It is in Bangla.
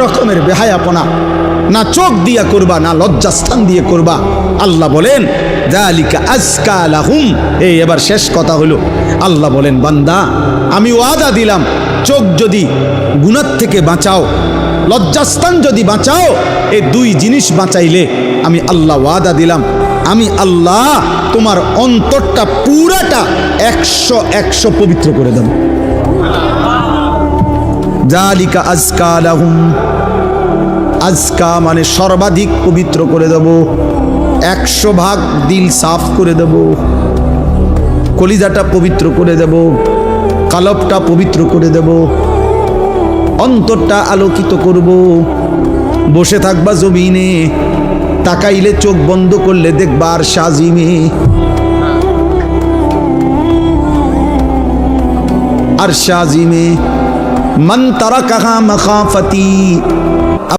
রকমের বেহায়াপনা না চোখ দিয়া করবা, না লজ্জাস্থান দিয়ে করবা। আল্লাহ বলেন যালিকা আজকা লাহুম। এই এবার শেষ কথা হলো, আল্লাহ বলেন বান্দা আমি ওয়াদা দিলাম, চোখ যদি গুনাহ থেকে বাঁচাও, লজ্জাস্থান যদি বাঁচাও, এই দুই জিনিস বাঁচাইলে আমি আল্লাহ ওয়াদা দিলাম, আমি আল্লাহ তোমার অন্তরটা পুরাটা 100 পবিত্র করে দেব। যালিকা আজকা লাহুম, আজকা মানে সর্বাধিক পবিত্র করে দেব, 100 দিল সাফ করে দেব, কলিজাটা পবিত্র করে দেব, কালবটা পবিত্র করে দেব, অন্তরটা আলোকিত করব। বসে থাকবা জমিনে, তাকাইলে চোখ বন্ধ করলে দেখবা আর সাজিমে, আর সাজিমে মান তারাকাহা মাখাফাতি,